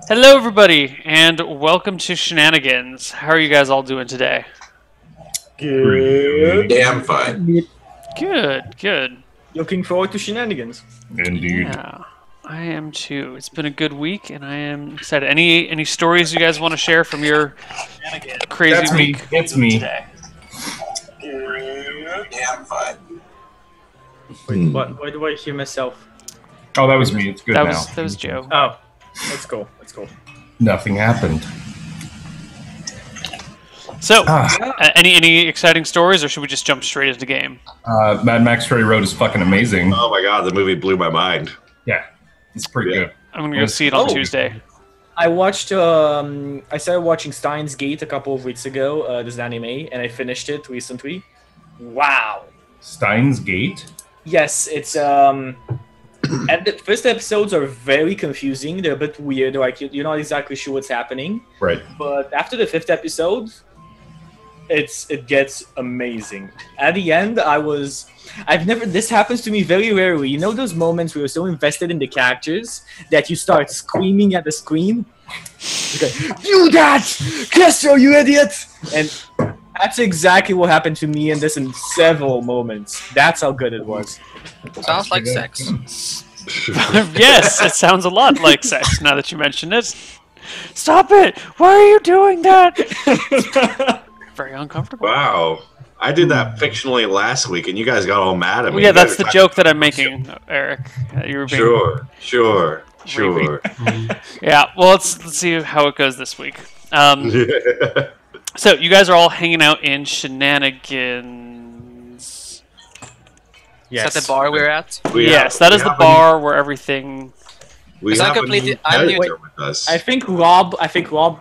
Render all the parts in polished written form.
Hello, everybody, and welcome to Shenanigans. How are you guys all doing today? Good. Damn fine. Good. Looking forward to Shenanigans. Indeed. Yeah, I am too. It's been a good week, and I am excited. Any stories you guys want to share from your crazy That's me. week It's me. today? Damn fine. Wait, why do I hear myself? Oh, that was me. It's good That now. was Joe. Oh, let's go. Nothing happened. So, Ah, any exciting stories, or should we just jump straight into the game? Mad Max Fury Road is fucking amazing. Oh my god, the movie blew my mind. Yeah, it's pretty Yeah. good. I'm gonna go see it on Oh. Tuesday. I watched. I started watching Steins Gate a couple of weeks ago. This anime, and I finished it recently. Wow. Steins Gate? Yes, it's and the first episodes are very confusing. They're a bit weird. Like you're not exactly sure what's happening. Right. But after the fifth episode, it gets amazing. At the end, this happens to me very rarely. You know those moments where you're so invested in the characters that you start screaming at the screen? Okay, do that! Castro, you idiot! And that's exactly what happened to me in this in several moments. That's how good it was. Sounds like sex. Yes, it sounds a lot like sex now that you mention it. Stop it! Why are you doing that? Very uncomfortable. Wow. I did that fictionally last week, and you guys got all mad at me. Well, yeah, You that's guys the joke that I'm making, Eric. You were being Sure. Yeah, well, let's see how it goes this week. So, you guys are all hanging out in Shenanigans. Is that the bar we're at? Yes, that is the bar where everything... We Is that have a completely- new I'm new character with us. I think Rob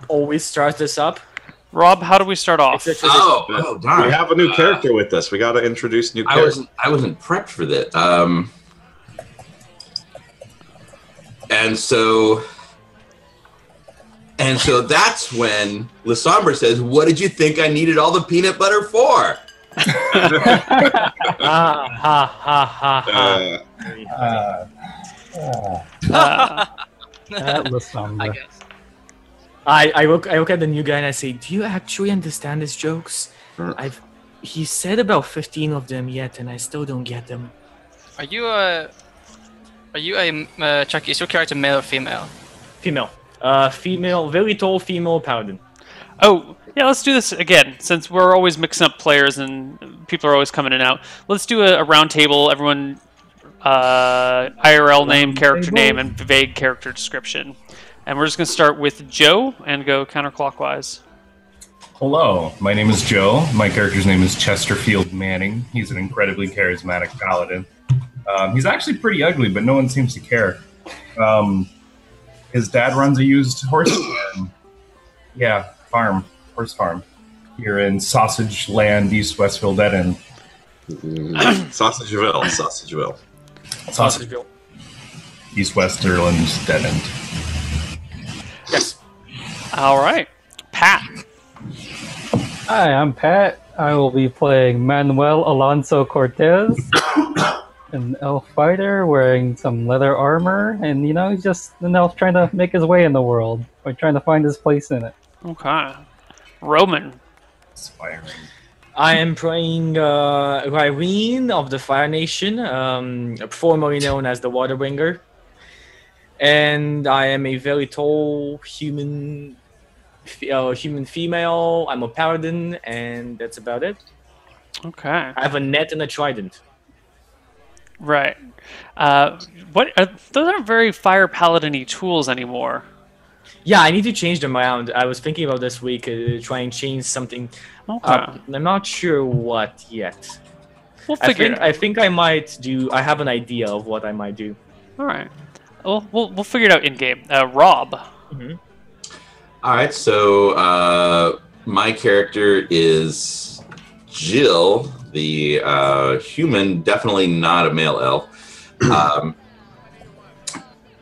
always starts this up. Rob, how do we start off? It's a tradition. We darn! have a new character with us. We got to introduce new I characters. wasn't prepped for that. And so that's when Lasombra says, "What did you think I needed all the peanut butter for?" Ha ha ha ha ha. I guess. I look at the new guy and I say, "Do you actually understand his jokes? Mm. He said about 15 of them yet, and I still don't get them." Are you a Chucky? Is your character male or female? Female, female, very tall female paladin. Oh, yeah, let's do this again. Since we're always mixing up players and people are always coming in and out, let's do a round table. Everyone, IRL name, character name, and vague character description. And we're just going to start with Joe and go counterclockwise. Hello, my name is Joe. My character's name is Chesterfield Manning. He's an incredibly charismatic paladin. He's actually pretty ugly, but no one seems to care. His dad runs a used horse farm. Yeah, horse farm. Here in Sausage Land, East Westville, Dead End. Sausageville. Sausageville. East Westerland, Dead End. Yes. All right. Pat. Hi, I'm Pat. I will be playing Manuel Alonso Cortez, an elf fighter wearing some leather armor, and he's just an elf trying to make his way in the world, or trying to find his place in it. Okay. Roman. Inspiring. I am playing Irene of the Fire Nation, formerly known as the Waterbringer. And I am a very tall human female. I'm a paladin, and that's about it. Okay. I have a net and a trident. Right. Those aren't very fire paladin-y tools anymore. Yeah, I need to change them around. I was thinking about this week, try and change something Okay. up. I'm not sure what yet. We'll figure it out. I think I might do. I have an idea of what I might do. All right. We'll figure it out in game. Rob. All right, so my character is Jill, the human, definitely not a male elf,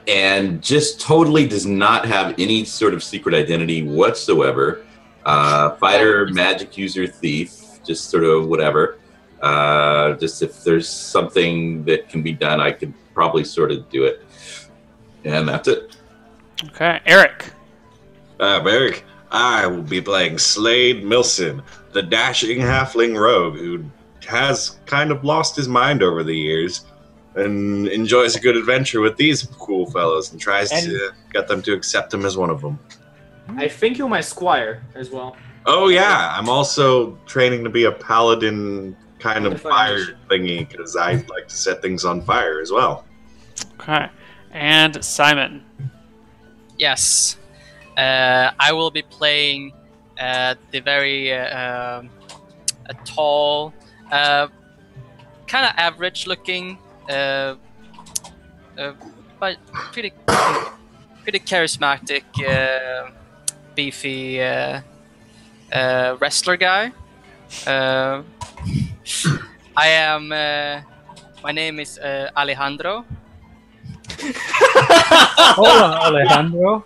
and just totally does not have any sort of secret identity whatsoever. Fighter, magic user, thief, just sort of whatever. Just if there's something that can be done, I could probably sort of do it. And that's it. Okay. Eric. Beric, I will be playing Slade Milson, the dashing halfling rogue who has kind of lost his mind over the years and enjoys a good adventure with these cool fellows and tries to get them to accept him as one of them. I think you're my squire as well. Oh yeah, I'm also training to be a paladin kind of fire thingy because I like to set things on fire as well. Okay. And Simon. Yes. I will be playing the very tall, kind of average-looking, but pretty charismatic, beefy wrestler guy. I am. My name is Alejandro. Hola, Alejandro.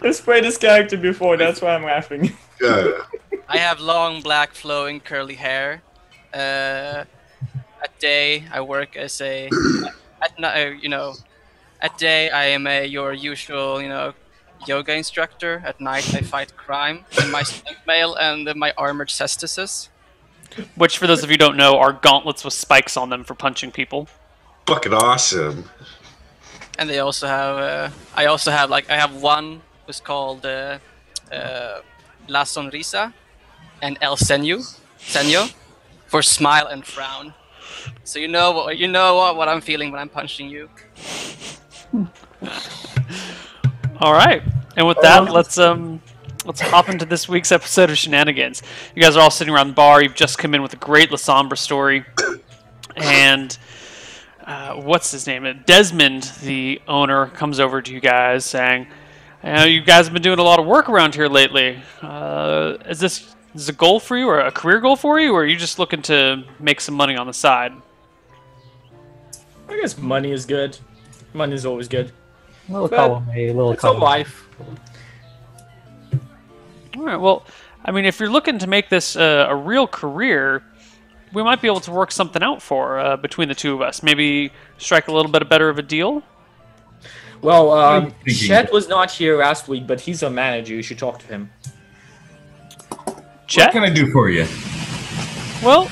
Let's play this character before, that's why I'm laughing. I have long, black, flowing, curly hair. At day, I work as a. At day I am your usual, yoga instructor. At night I fight crime in my strength mail and my armored cestices. Which, for those of you who don't know, are gauntlets with spikes on them for punching people. Fucking awesome. And they also have. I have one who's called La Sonrisa, and El Senyo, for smile and frown. So you know what I'm feeling when I'm punching you. All right, and with that, let's hop into this week's episode of Shenanigans. You guys are all sitting around the bar. You've just come in with a great La Sombra story, and what's his name? Desmond, the owner, comes over to you guys saying, "You guys have been doing a lot of work around here lately. Is this a goal for you, or a career goal for you, or are you just looking to make some money on the side?" I guess money is good. Money is always good. It's a life. All right. Well, I mean, if you're looking to make this a real career, we might be able to work something out for between the two of us. Maybe strike a little bit better of a deal. Well, Chet was not here last week, but he's a manager. You should talk to him. Chet? What can I do for you? Well,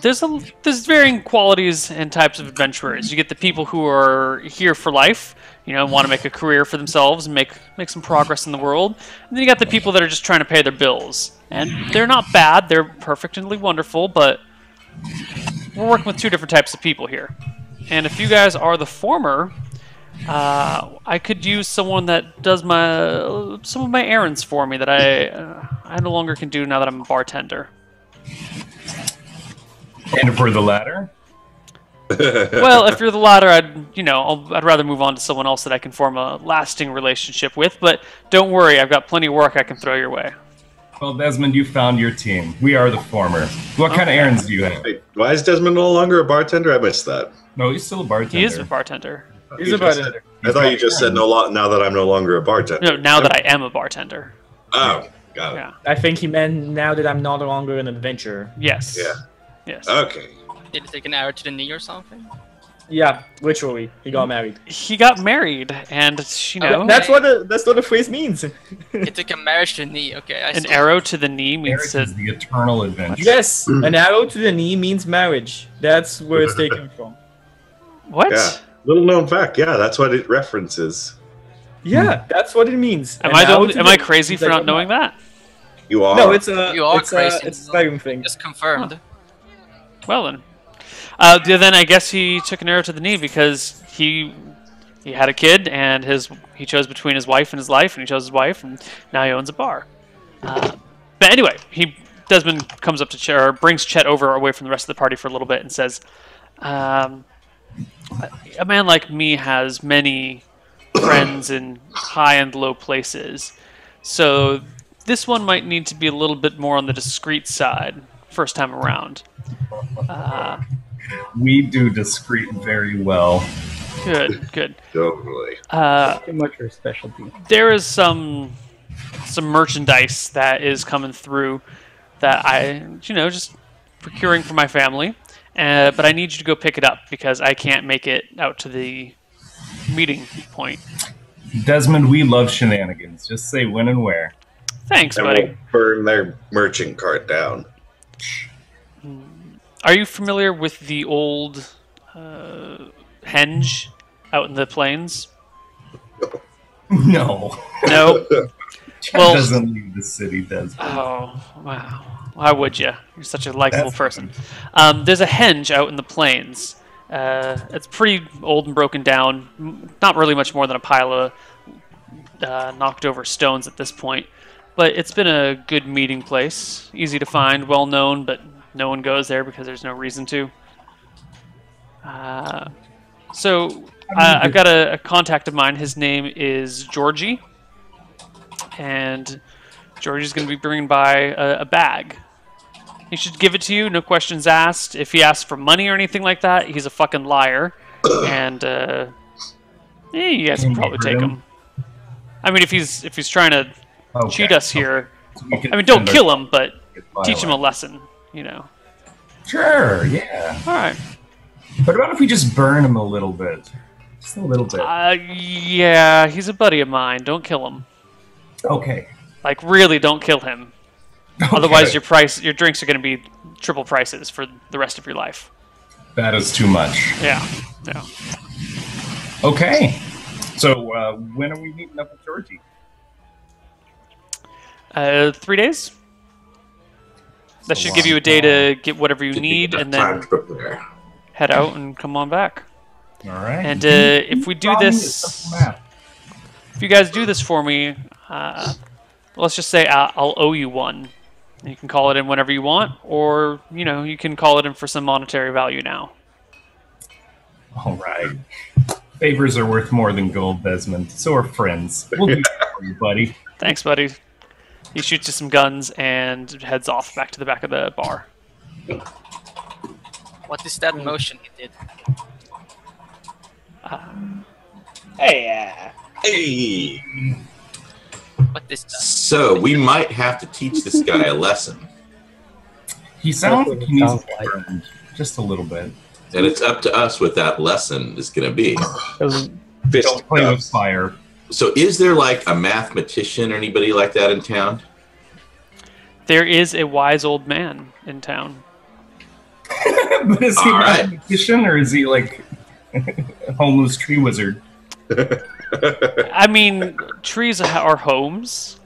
there's varying qualities and types of adventurers. You get the people who are here for life, want to make a career for themselves and make some progress in the world. And then you got the people that are just trying to pay their bills. And they're not bad, they're perfectly wonderful, but we're working with two different types of people here. And if you guys are the former, I could use someone that does some of my errands for me that I no longer can do now that I'm a bartender. And for the latter? Well, if you're the latter, I'd rather move on to someone else that I can form a lasting relationship with. But don't worry, I've got plenty of work I can throw your way. Well, Desmond, you found your team. We are the former. What kind of errands do you have? Wait, why is Desmond no longer a bartender? I missed that. No, he's still a bartender. He is a bartender. He's a bartender. I thought you just said now that I'm no longer a bartender. No, now that I am a bartender. Oh, got it. Yeah. I think he meant now that I'm no longer an adventurer. Yes. Yeah. Yes. Okay. Did he take an arrow to the knee or something? Yeah, literally. He got married. He got married, and That's what the phrase means. He took a marriage to the knee. Okay, an arrow to the knee means Marriage is the eternal adventure. Yes, an arrow to the knee means marriage. That's where it's taken from. What? Yeah. Little known fact. Yeah, that's what it references. Yeah, that's what it means. Am I crazy for not knowing that? You are. No, it's crazy. it's a Skyrim thing. Just confirmed. Huh. Well then. Then I guess he took an arrow to the knee because he had a kid and he chose between his wife and his life, and he chose his wife, and now he owns a bar. But anyway, Desmond comes up to Chet, or brings Chet away from the rest of the party for a little bit, and says, "A man like me has many friends in high and low places, so this one might need to be a little bit more on the discreet side first time around." We do discreet very well. Good. Totally. Too much for specialty. There is some merchandise that is coming through that I, just procuring for my family. But I need you to go pick it up because I can't make it out to the meeting point. Desmond, we love shenanigans. Just say when and where. Thanks, And buddy. we'll burn their merchant cart down. Are you familiar with the old henge out in the plains? No. No. Chad Well- doesn't leave the city, Desmond. Oh, wow. Why would you? You're such a likable That's person. There's a henge out in the plains. It's pretty old and broken down. Not really much more than a pile of knocked over stones at this point. But it's been a good meeting place. Easy to find, well known, but no one goes there because there's no reason to. So I've got a contact of mine. His name is Georgie. And Georgie's going to be bringing by a bag. He should give it to you, no questions asked. If he asks for money or anything like that, he's a fucking liar. And you guys can probably take him. I mean, if he's trying to cheat us here, So we can I mean, don't defend kill him, but ourselves. teach him a lesson. You know. Sure, yeah. All right. What about if we just burn him a little bit? Just a little bit. Yeah, he's a buddy of mine. Don't kill him. Okay. Like, really, don't kill him. Otherwise, your drinks are going to be triple prices for the rest of your life. That is too much. Yeah. Yeah. Okay. So when are we meeting up with Georgie? 3 days. That should give you a day to get whatever you need, and Time then to prepare. head out and come on back. All right. And if we do this, if you guys do this for me, let's just say I'll owe you one. You can call it in whenever you want, or you can call it in for some monetary value now. All right. Favors are worth more than gold, Desmond. So are friends. We'll do that for you, buddy. Thanks, buddy. He shoots you some guns and heads off back to the back of the bar. What is that motion he did? Hey, Hey! What is that? So we might have to teach this guy a lesson, He sounds like he needs Sounds to like. burn just a little bit. and it's up to us what that lesson is going to be. Fist Don't play with cuffs. fire. So, is there like a mathematician or anybody like that in town? There is a wise old man in town. But is he All a right. magician or is he like a homeless tree wizard? I mean, trees are homes.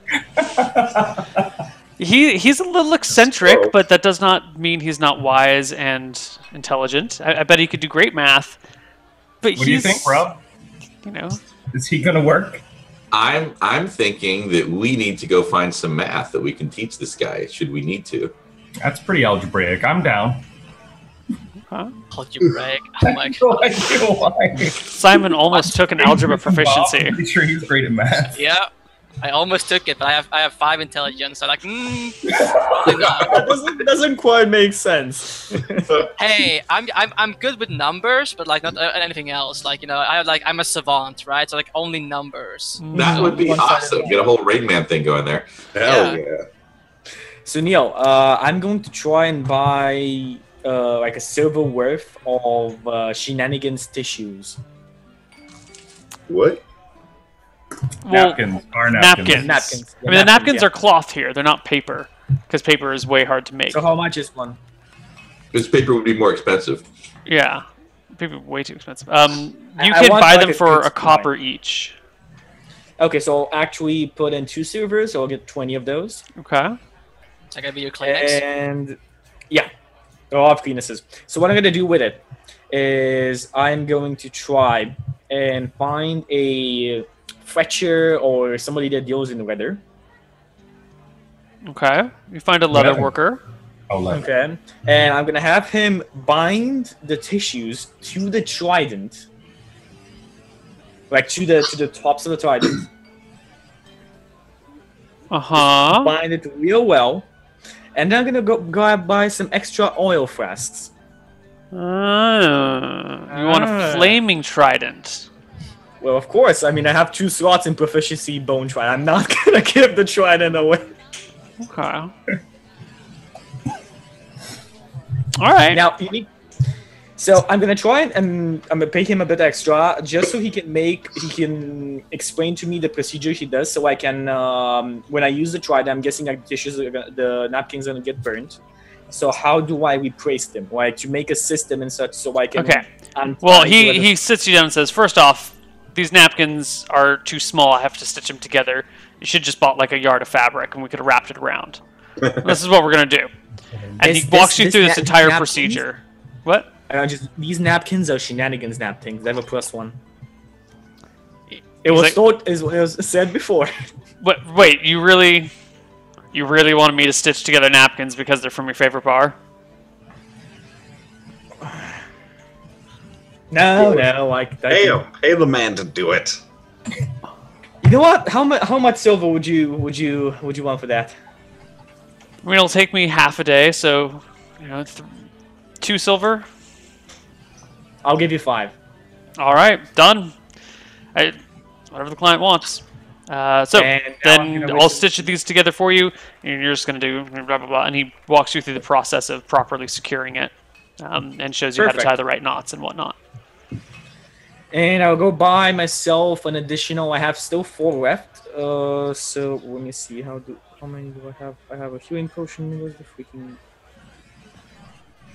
He's a little eccentric, but that does not mean he's not wise and intelligent. I bet he could do great math. But What do you think, Rob? You know, Is he gonna work? I'm thinking that we need to go find some math that we can teach this guy. Should we need to? That's pretty algebraic. I'm down. Algebraic. Oh my No god. idea why. Simon almost took an algebra proficiency. I'm pretty sure he's great at math. Yeah, I almost took it, but I have 5 intelligence. So like, probably not. that doesn't quite make sense. Hey, I'm good with numbers, but like not anything else. Like I'm a savant, right? So like only numbers. That would be One-sided awesome. math. Get a whole Rain Man thing going there. Hell Yeah. yeah. So Neil, I'm going to try and buy like a silver worth of Shenanigans tissues. What? Well, Napkins. Our napkins. napkins. Napkins. I mean, the napkins yeah. are cloth here. They're not paper, because paper is way hard to make. So how much is one? This paper would be more expensive. Yeah, paper way too expensive. You I can want buy like them a for good a copper each. Okay, so I'll actually put in 2 silvers, so I'll get 20 of those. Okay. So I gotta be your Kleenex. And yeah, all of cleanesses. So what I'm gonna do with it is I'm going to try and find a fetcher or somebody that deals in leather. Okay. You find a leather Leather. worker. Oh, left. Okay, and I'm gonna have him bind the tissues to the trident, like to the tops of the trident. Uh-huh. Bind it real well, and then I'm gonna go and buy some extra oil flasks. You want a Ah. flaming trident. Well, of course. I mean, I have 2 slots in proficiency bone trident. I'm not gonna give the trident away. Okay. All right. Now, you need. So I'm gonna try and I'm gonna pay him a bit extra just so he can explain to me the procedure he does, so I can when I use the trident, I'm guessing like the napkins are gonna get burnt. So how do I replace them? Like to make a system and such, so I can. Okay. Well, he sits you down and says, first off, these napkins are too small. I have to stitch them together. You should just bought like a yard of fabric, and we could have wrapped it around. This is what we're gonna do. And he walks you through this entire procedure. What? These napkins are Shenanigans napkins. They have a +1. It was said before. But wait, you really wanted me to stitch together napkins because they're from your favorite bar? No, like that. Pay the man to do it. You know what? How much silver would you want for that? I mean, it'll take me half a day, so 2 silver. I'll give you 5. All right, done. Whatever the client wants. So then I'll stitch these together for you, and you're just going to do blah, blah, blah. And he walks you through the process of properly securing it and shows you how to tie the right knots and whatnot. And I'll go buy myself an additional. I have still 4 left. So let me see. How many do I have? I have a healing potion. Where's the freaking...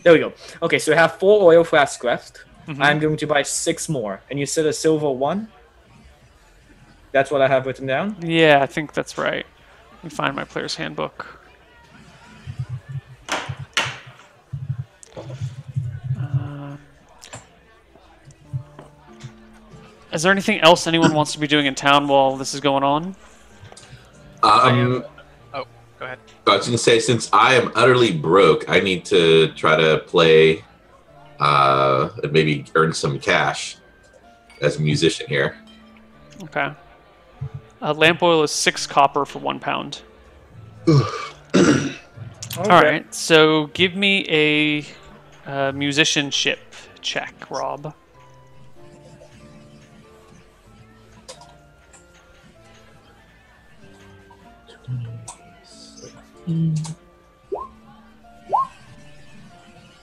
There we go. Okay, so I have 4 oil flasks left. I'm going to buy 6 more. And you said a silver 1? That's what I have written down? Yeah, I think that's right. Let me find my player's handbook. Is there anything else anyone wants to be doing in town while this is going on? Go ahead. I was going to say, since I am utterly broke, I need to try to play and maybe earn some cash as a musician here. Okay. Lamp oil is 6 copper for 1 pound. Okay. All right, so give me a musicianship check, Rob.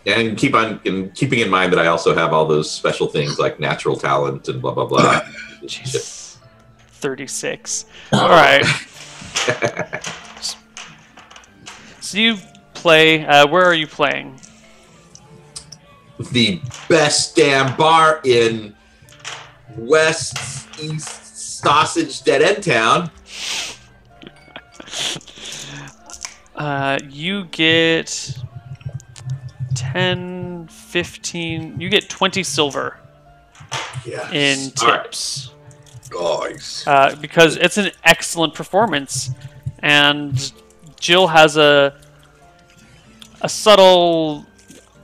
And keeping in mind that I also have all those special things like natural talent and blah blah blah. Jesus. 36. All right. So you play. Where are you playing? The best damn bar in West East Sausage Dead End Town. You get 10, 15. You get 20 silver in tips. Nice. Because it's an excellent performance, and Jill has a subtle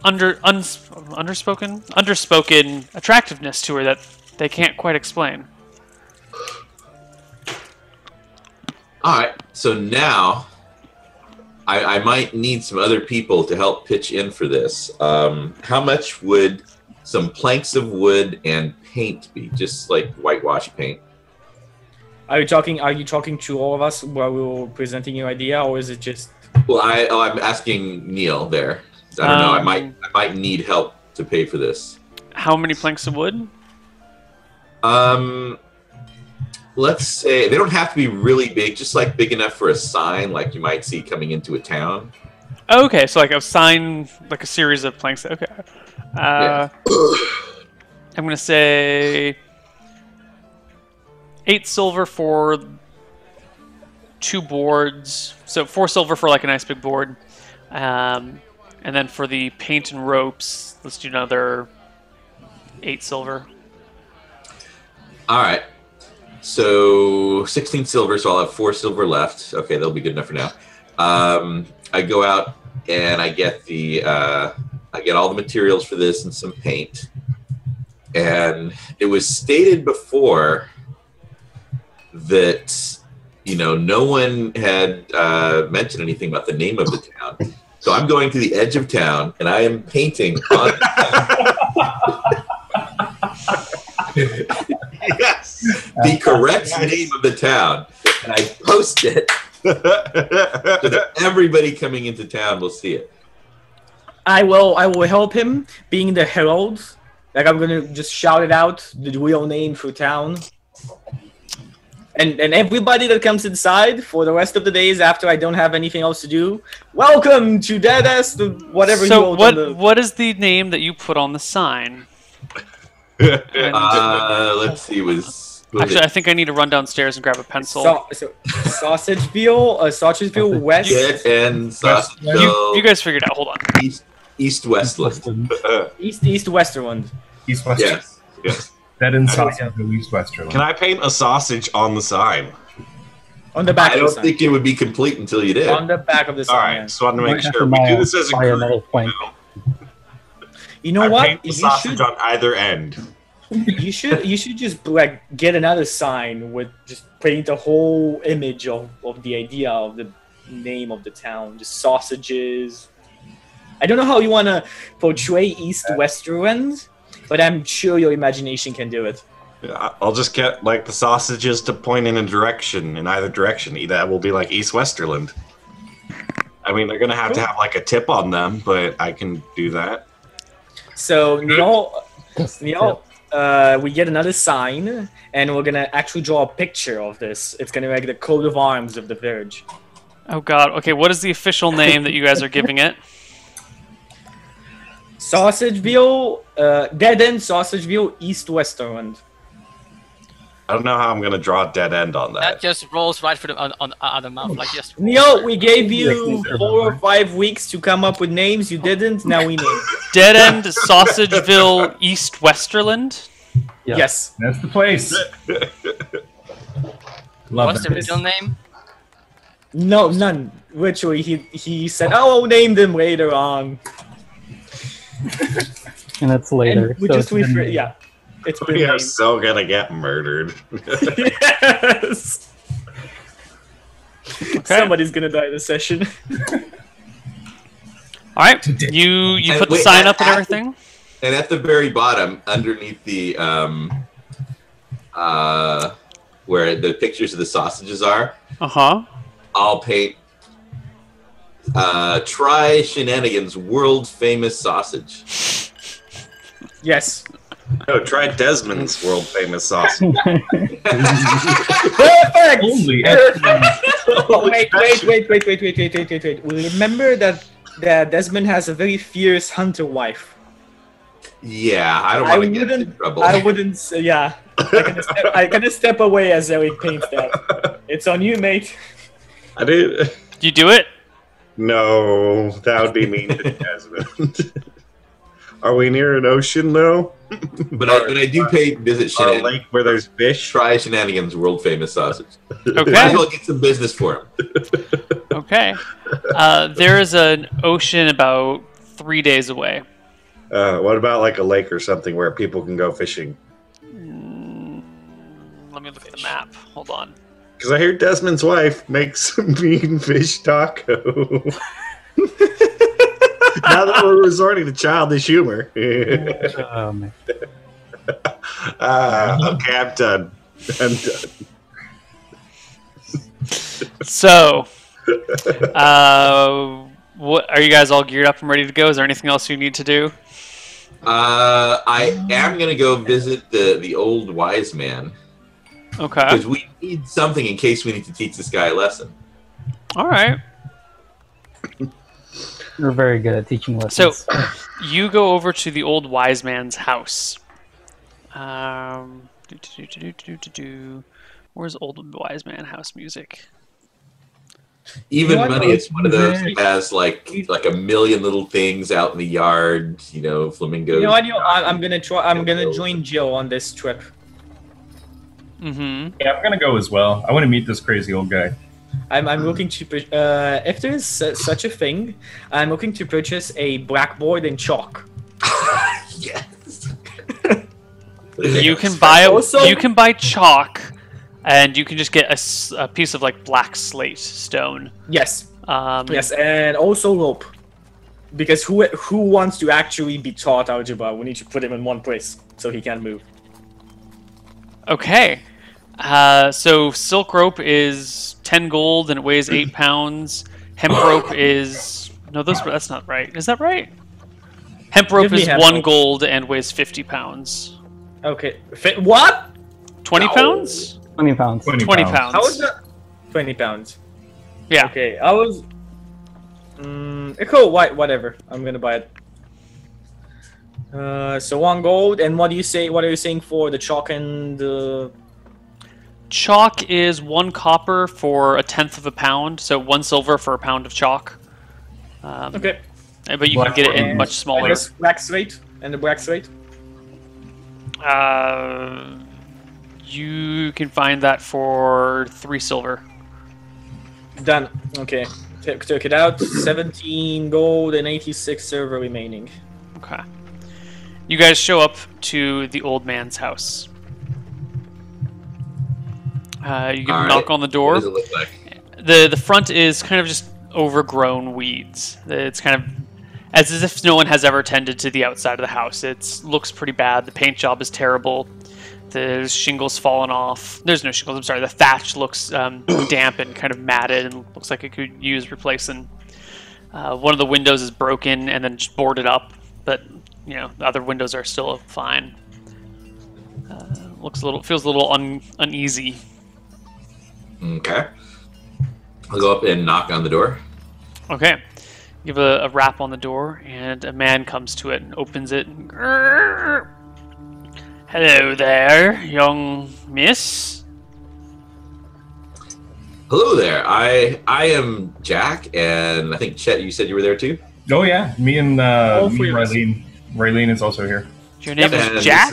underspoken attractiveness to her that they can't quite explain. All right, so now I might need some other people to help pitch in for this. How much would some planks of wood and paint be? Just like whitewash paint. Are you talking to all of us while we were presenting your idea, or is it just? Well, I'm asking Neil there. I don't know. I might need help to pay for this. How many planks of wood? Let's say they don't have to be really big, just like big enough for a sign, like you might see coming into a town. Okay, so like a sign, like a series of planks. Okay. Yeah. I'm gonna say 8 silver for 2 boards. So 4 silver for like a nice big board, and then for the paint and ropes, let's do another 8 silver. All right. So 16 silver, so I'll have 4 silver left. Okay, that'll be good enough for now. I go out and I get I get all the materials for this and some paint. And it was stated before that no one had mentioned anything about the name of the town. So I'm going to the edge of town and I am painting on. Yes. The correct name of the town, and I post it so that everybody coming into town will see it. I will help him being the herald. Like I'm gonna just shout it out, the real name through town. And everybody that comes inside for the rest of the days after I don't have anything else to do, welcome to Deadass, whatever you So wrote on the... what is the name that you put on the sign? Let's see. Actually, I think I need to run downstairs and grab a pencil. Sausageville West. Get and Sausageville. You guys figured it out. Hold on. East Westland. East Western. East West. Yes. Yes. That in Sausageville, East Westerland. Can I paint a sausage on the sign? On the back I of the don't sign. think it would be complete until you did. On the back of the sign. All right. Just wanted to make sure we do this as a group. You know I what? paint the sausage on either end. You should just like get another sign with just paint the whole image of the idea of the name of the town, just sausages. I don't know how you want to portray East Westerland, but I'm sure your imagination can do it. Yeah, I'll just get like the sausages to point in a direction, in either direction. That will be like East Westerland. I mean, they're gonna have to have like a tip on them, but I can do that. So Neil, we get another sign, and we're gonna actually draw a picture of this. It's gonna be like the coat of arms of the village. Oh God. Okay. What is the official name that you guys are giving it? Sausageville, Dead End Sausageville, East Westerland. I don't know how I'm gonna draw a dead end on That that. just rolls right for the on the mouth, like just. Neil, we gave you 4 or 5 weeks to come up with names. You didn't. Now we know. Dead End Sausageville, East Westerland. Yeah. Yes. That's the place. Love What's the that. original name? No, none. Literally, he said, "Oh, I'll name them later on." And it's later. And we so just it's been- yeah, it's been We are named. so gonna get murdered. Yes. Okay. Somebody's gonna die this session. All right. You And put the wait, sign up and at- everything. And at the very bottom, underneath the where the pictures of the sausages are, I'll paint try Shenanigans world famous sausage. Yes. No, try Desmond's world famous sausage. Perfect. Only Wait. Remember that Desmond has a very fierce hunter wife. Yeah, I don't want to get into trouble. I wouldn't say, yeah. I'm gonna step away as Eric paints that. It's on you, mate. I did. You do it. No, that would be mean to Desmond. Are we near an ocean though? But I do visit Or a Shenanigans. lake where there's fish? Try Shenanigans world famous sausage. Might Okay. as well get some business for him. Okay. There is an ocean about 3 days away. What about like a lake or something where people can go fishing? Let me look at the map. Hold on. Because I hear Desmond's wife makes a mean fish taco. Now that we're resorting to childish humor. man. Okay, I'm done. I'm done. So, what are you guys all geared up and ready to go? Is there anything else you need to do? I am gonna go visit the old wise man Okay. because we need something in case we need to teach this guy a lesson. All right. You're very good at teaching So, lessons. you go over to the old wise man's house. Where's old wise man house music? Even What? money, it's one of those that has like a million little things out in the yard. You know, flamingos. You know what? I'm gonna try. I'm gonna join Jill on this trip. Mm-hmm. Yeah, I'm gonna go as well. I want to meet this crazy old guy. I'm looking to if there's such a thing, I'm looking to purchase a blackboard and chalk. Yes. You can buy Also- you can buy chalk, and you can just get a piece of like black slate stone. Yes, Um, yes, and also rope. Because who wants to actually be taught algebra? We need to put him in one place so he can't move. Okay. So silk rope is 10 gold and it weighs 8 pounds. Hemp rope is that's not right. Is that right? Hemp rope Give me is hemp 1 rope. gold and weighs 50 pounds. Okay. What? 20 No. pounds? 20 pounds. 20 pounds. How is that? 20 pounds. Yeah. Okay, I was. Cool. Whatever. I'm gonna buy it. So 1 gold, and what do you say? What are you saying for the chalk and the? Chalk is 1 copper for 1/10 of a pound, so 1 silver for a pound of chalk. Okay. But you can get it in much smaller. Minus black slate and the black slate. You can find that for 3 silver. Done. Okay. Took it out. 17 gold and 86 silver remaining. Okay. You guys show up to the old man's house. You can All knock right. on the What door. does it look like? The front is kind of just overgrown weeds. It's kind of as if no one has ever tended to the outside of the house. It looks pretty bad. The paint job is terrible. The shingles fallen off. There's no shingles. I'm sorry. The thatch looks damp and kind of matted, and looks like it could use replacing. One of the windows is broken and then just boarded up, but the other windows are still fine. Feels a little uneasy. Okay. I'll go up and knock on the door. Okay. Give a rap on the door, and a man comes to it and opens it. Grrr. Hello there, young miss. Hello there. I am Jack, and I think Chet. You said you were there too. Oh yeah, me and three of us. Raylene. Raylene is also here. Your name And is Jack?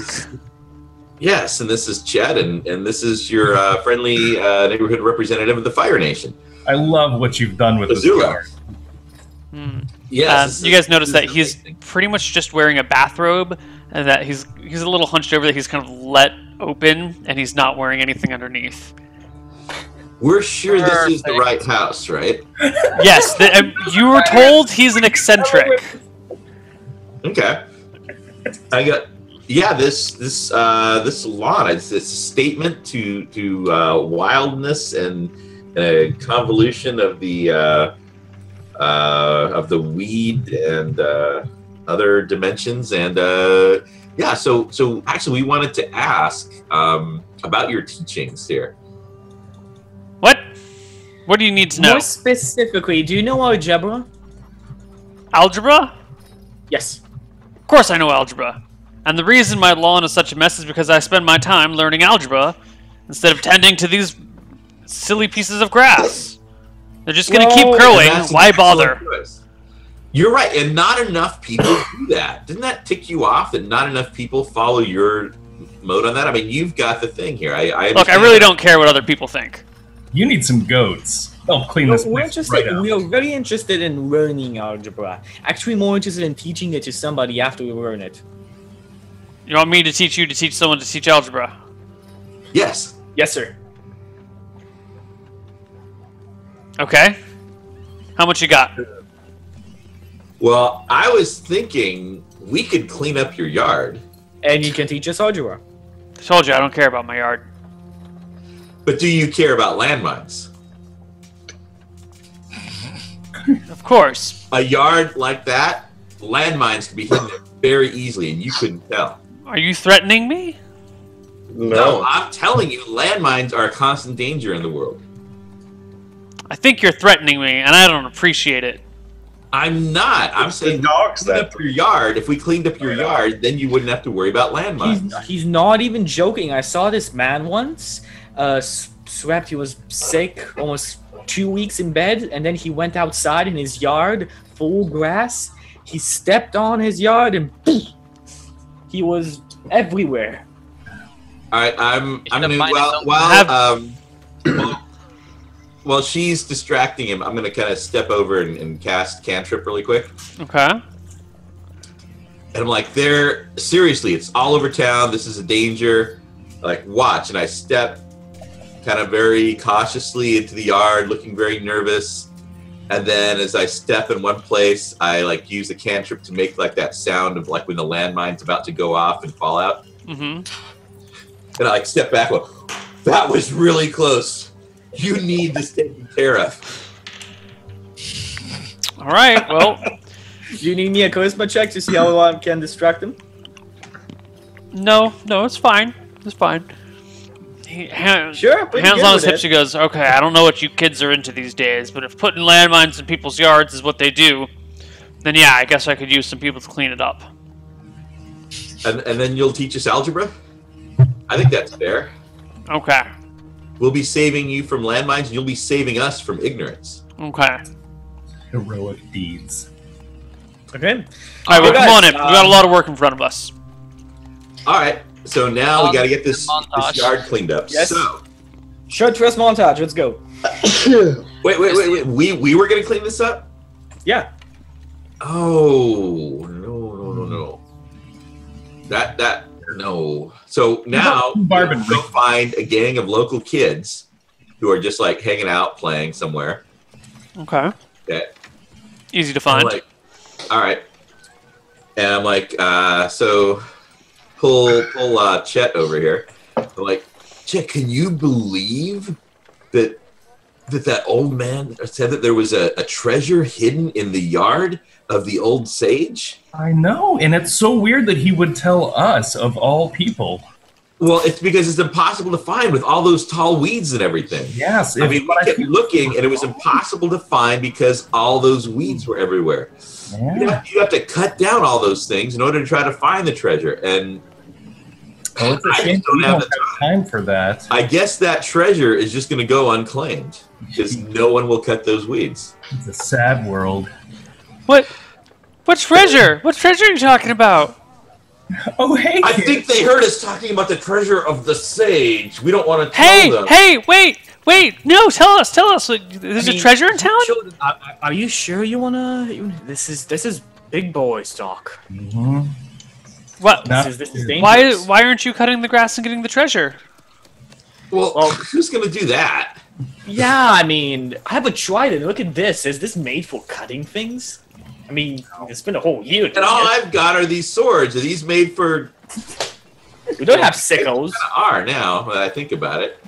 Yes, and this is Chet, and this is your friendly neighborhood representative of the Fire Nation. I love what you've done with this Azula. guard. Hmm. Yes. You guys notice that he's amazing. pretty much just wearing a bathrobe, and that he's a little hunched over, that he's kind of let open, and he's not wearing anything underneath. We're sure this is the right house, right? Yes, you were told he's an eccentric. Okay. I got. Yeah, this lawn. It's a statement to wildness and a convolution of the weed and other dimensions. And yeah, so actually, we wanted to ask about your teachings here. What? What do you need to know? More specifically, do you know algebra? Algebra? Yes. Of course I know algebra. And the reason my lawn is such a mess is because I spend my time learning algebra instead of tending to these silly pieces of grass. They're just going to keep Well, growing. And that's an Why excellent bother? choice. You're right, and not enough people do that. Didn't that tick you off that not enough people follow your mode on that? I mean, you've got the thing here. I Look, I understand really that. don't care what other people think. You need some goats. They'll clean this We're place interested. right out. We are very interested in learning algebra. Actually, more interested in teaching it to somebody after we learn it. You want me to teach you to teach someone to teach algebra? Yes. Yes, sir. Okay. How much you got? Well, I was thinking we could clean up your yard, And you can teach us algebra. Told you I don't care about my yard. but do you care about landmines? Of course. A yard like that, landmines can be hidden there very easily, and you couldn't tell. Are you threatening me? No, I'm telling you, landmines are a constant danger in the world. I think you're threatening me, and I don't appreciate it. I'm not. I'm It's the saying dogs clean that- up your yard. If we cleaned up your yard, then you wouldn't have to worry about landmines. He's not even joking. I saw this man once. Swept. He was sick, almost 2 weeks in bed, and then he went outside in his yard, full grass. He stepped on his yard, and poof, he was everywhere. All right, I'm should've gonna minded while she's distracting him, I'm gonna kind of step over and cast cantrip really quick. Okay. And I'm like, seriously, it's all over town. This is a danger. Like, watch. And I step kind of very cautiously into the yard, looking very nervous. And then as I step in one place, I like use the cantrip to make like that sound of like when the landmine's about to go off and fall out. Mm-hmm. And I like step back, well, that was really close. You need this taken care of. All right. Well, Do you need me a charisma check to see how I can distract him? No, it's fine. It's fine. Sure. pretty Hands good on his with hips, it. he goes, "Okay, I don't know what you kids are into these days, but if putting landmines in people's yards is what they do, then yeah, I guess I could use some people to clean it up." And then you'll teach us algebra? I think that's fair. Okay. We'll be saving you from landmines, and you'll be saving us from ignorance. Okay. Heroic deeds. Okay. All right, well, Okay, come on guys, in. We got a lot of work in front of us. All right. So now we got to get this Montage. yard cleaned up. Yes. So, Short rest montage. Let's go. wait. We were gonna clean this up? Yeah. Oh no. No. So now we'll go find a gang of local kids who are just like hanging out, playing somewhere. Okay. Okay. Easy to I'm find. like, all right. And I'm like, so pull Chet over here. I'm like, Chet, can you believe that old man said that there was a treasure hidden in the yard of the old sage? I know, and it's so weird that he would tell us, of all people. Well, it's because it's impossible to find with all those tall weeds and everything. Yes. I mean, we kept looking, and it was impossible to find because all those weeds were everywhere. Yeah. You have to cut down all those things in order to try to find the treasure, and Well, it's a I shame just don't we have don't the have time for that. I guess that treasure is just going to go unclaimed because no one will cut those weeds. It's a sad world. What treasure? What treasure are you talking about? Oh, hey, I kid. think they heard us talking about the treasure of the sage. We don't want to tell Hey, them. hey, wait! No, tell us. Like, there's a treasure in town. Are you sure you wanna? This is big boys talk. Mhm. What? Not This is Why dangerous. aren't you cutting the grass and getting the treasure? Well, who's going to do that? Yeah, I mean, I have a trident. Look at this. Is this made for cutting things? I mean, it's been a whole year. And all I've got are these swords. Are these made for... We don't have sickles. They are now, that I think about it.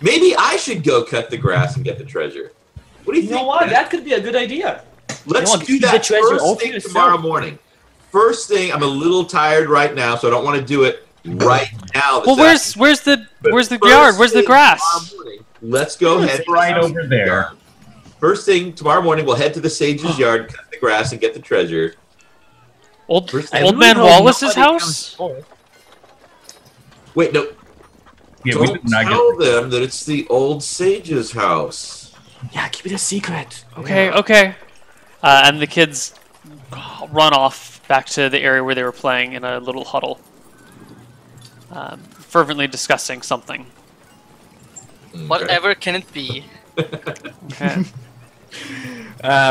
Maybe I should go cut the grass and get the treasure. What do you You think? know what? Matt? That could be a good idea. Let's You know, do keep the that treasure all first for thing yourself. tomorrow morning. First thing, I'm a little tired right now, so I don't want to do it right now. Well, where's the First yard? Where's the thing grass? tomorrow morning, let's go ahead. It's right over there. First thing tomorrow morning, we'll head to the sage's yard, cut the grass, and get the treasure. Old First- Old Man Wallace's house? Wait, no. Yeah, we Don't did not tell them that it's the old sage's house. Yeah, keep it a secret. Okay. And the kids run off back to the area where they were playing in a little huddle, fervently discussing something. Okay. Whatever can it be? Okay.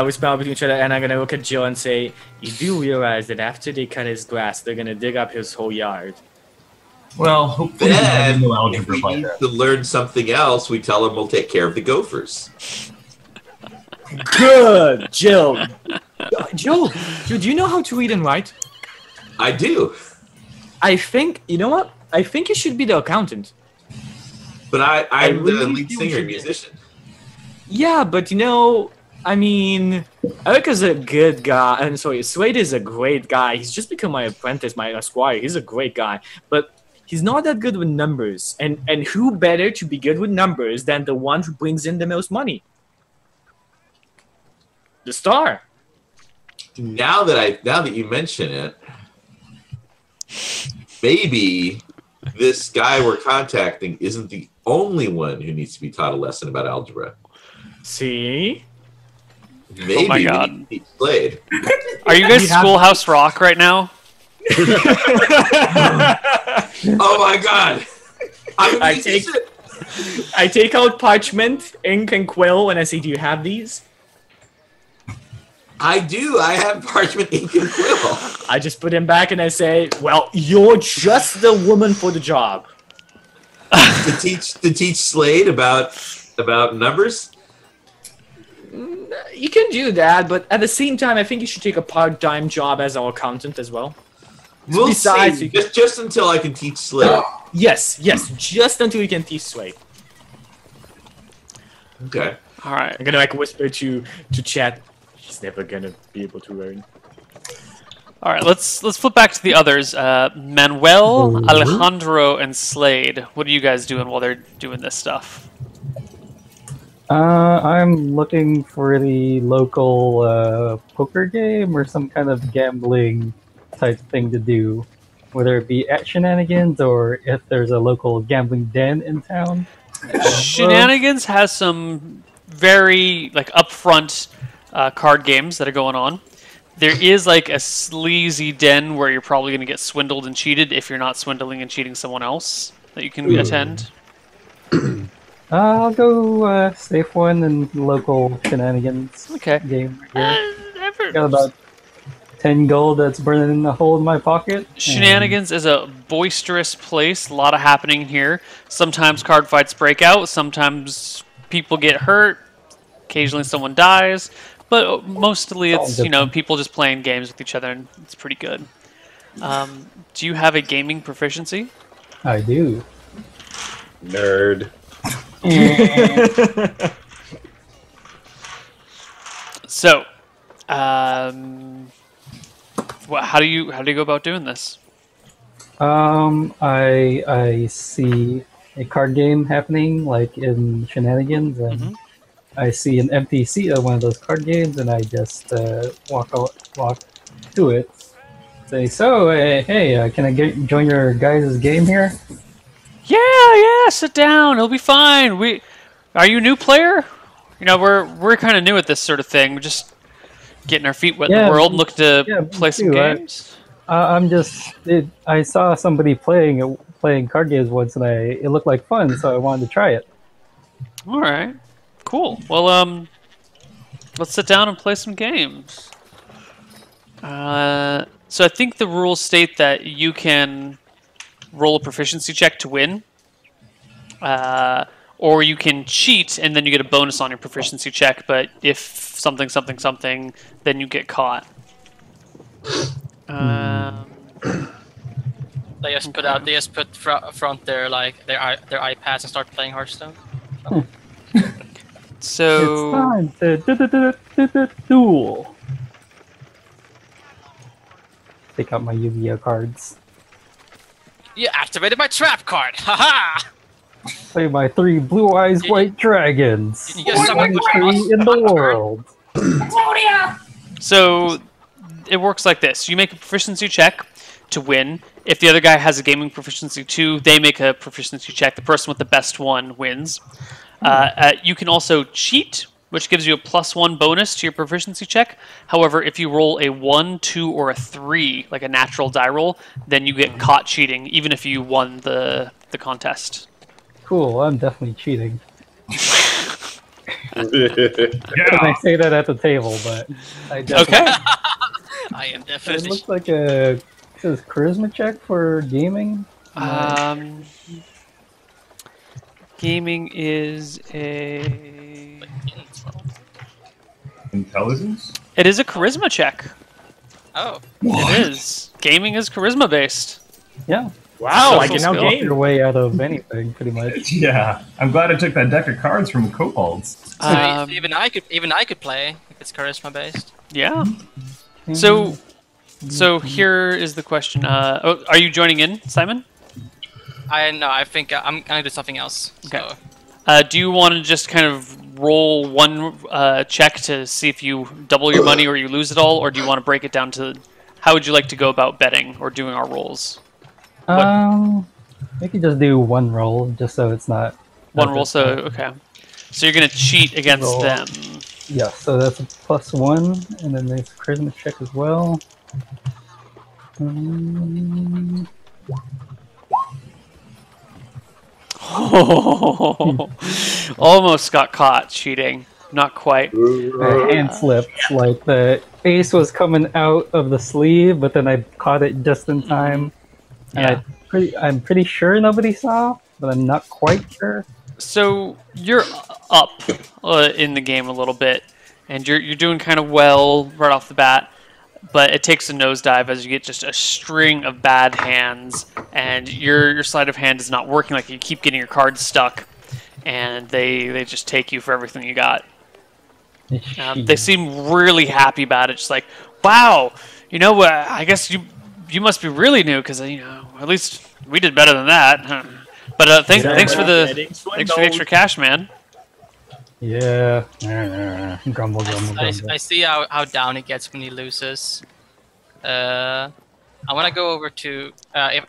We smile between each other, and I'm gonna look at Jill and say, "You do realize that after they cut his grass, they're gonna dig up his whole yard." Well, hopefully we have Then, no if algebra we by need then. to learn something else, we tell them we'll take care of the gophers. Good, Jill. Jill, do you know how to read and write? I do, I think you know what? I think you should be the accountant. but I'm the really lead do singer and think- musician. Yeah, but you know, I mean, Erica's a good guy. I'm sorry, Slade is a great guy. He's just become my apprentice, my squire. He's a great guy, but he's not that good with numbers. And who better to be good with numbers than the one who brings in the most money? The star. Now that you mention it, maybe this guy we're contacting isn't the only one who needs to be taught a lesson about algebra. See? Maybe my we God. need to teach Slade. Are you guys Schoolhouse Rock right now? Oh my God! I'm a I musician. I take out parchment, ink, and quill, and I say, "Do you have these?" I do. I have parchment, ink, and quill. I just put them back, and I say, "Well, you're just the woman for the job." to teach Slade about numbers. You can do that, but at the same time, I think you should take a part-time job as our accountant as well. We'll Besides, see. you- Just until I can teach Slade. Yes, just until you can teach Slade. Okay. All right. I'm gonna like whisper to Chad. He's never gonna be able to learn. All right, let's flip back to the others. Manuel, Alejandro, and Slade. What are you guys doing while they're doing this stuff? I'm looking for the local poker game or some kind of gambling type thing to do, whether it be at Shenanigans or if there's a local gambling den in town. Shenanigans has some very upfront card games that are going on. There is a sleazy den where you're probably going to get swindled and cheated if you're not swindling and cheating someone else that you can attend. I'll go safe one and local Shenanigans game. Got about 10 gold that's burning in the hole in my pocket. Shenanigans is a boisterous place. A lot of happening here. Sometimes card fights break out. Sometimes people get hurt. Occasionally someone dies. But mostly it's, people just playing games with each other, and it's pretty good. Do you have a gaming proficiency? I do. Nerd. So, how do you go about doing this? I see a card game happening like in Shenanigans, and I see an empty seat of one of those card games, and I just walk to it. Say, so hey, can I join your guys' game here? Yeah, sit down. It'll be fine. Are you a new player? We're kind of new at this sort of thing. We're just getting our feet wet in the world and looking to play some games. I saw somebody playing card games once, and it looked like fun, so I wanted to try it. All right, cool. Well, let's sit down and play some games. So I think the rules state that you can roll a proficiency check to win, or you can cheat and then you get a bonus on your proficiency check. But if something, then you get caught. They just put front their iPads and start playing Hearthstone. So it's time to duel. Take out my Yu-Gi-Oh cards. You activated my trap card! Haha! Play my 3 blue eyes white dragons. You get something in the world. So it works like this: you make a proficiency check to win. If the other guy has a gaming proficiency too, they make a proficiency check. The person with the best one wins. You can also cheat, which gives you a +1 bonus to your proficiency check. However, if you roll a 1, 2, or a 3, like a natural die roll, then you get caught cheating, even if you won the contest. Cool, I'm definitely cheating. Yeah. I say that at the table, but I definitely... Okay. I am It definitely. looks like a charisma check for gaming. Gaming is a... Intelligence? It is a charisma check. Oh. It is. Gaming is charisma based. Yeah. Wow, I Social can now skill. game. Your way out of anything, pretty much. Yeah. I'm glad I took that deck of cards from Kobolds. So even I could play if it's charisma based. Yeah. So here is the question. Are you joining in, Simon? I think I'm gonna do something else. Okay. So. Do you want to just kind of roll one check to see if you double your money or you lose it all, or do you want to break it down to how would you like to go about betting or doing our rolls? We could just do one roll, just so it's not... One roll, so okay. So you're gonna cheat against Roll. them. Yeah, so that's a +1, and then there's a charisma check as well. Almost got caught cheating. Not quite. My hand slipped, like the ace was coming out of the sleeve, but then I caught it just in time. And I'm pretty sure nobody saw, but I'm not quite sure. So you're up in the game a little bit, and you're doing kind of well right off the bat, but it takes a nosedive as you get just a string of bad hands, and your sleight of hand is not working. Like you keep getting your cards stuck, and they just take you for everything you got. They seem really happy about it. Just like, wow, You know what? I guess you must be really new because at least we did better than that. Huh. But thanks for the extra cash, man. Yeah. Grumble, grumble, I grumble. see how down he gets when he loses. I want to go over to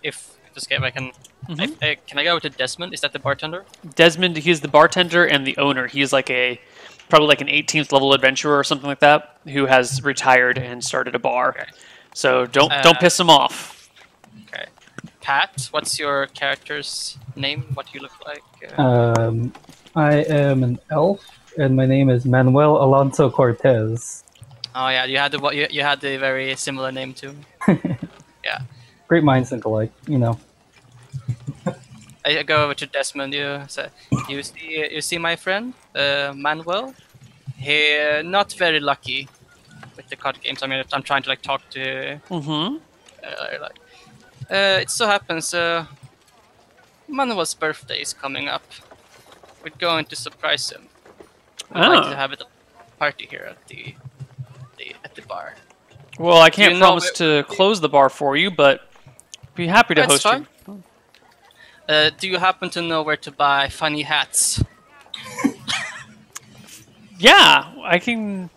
if this game I can. Can I go to Desmond? Is that the bartender? Desmond, he's the bartender and the owner. He's probably like an 18th level adventurer or something like that who has retired and started a bar. Okay. So don't piss him off. Okay. Pat, what's your character's name? What do you look like? I am an elf, and my name is Manuel Alonso Cortez. Oh yeah, you had the very similar name too. Yeah. Great minds think alike, I go over to Desmond. You see my friend Manuel. He not very lucky with the card games. I mean, I'm trying to talk to. It so happens Manuel's birthday is coming up. We're going to surprise him. We'd like to have a party here at the bar. Well, I can't promise to close the bar for you, but be happy to host you. Do you happen to know where to buy funny hats? Yeah, I can.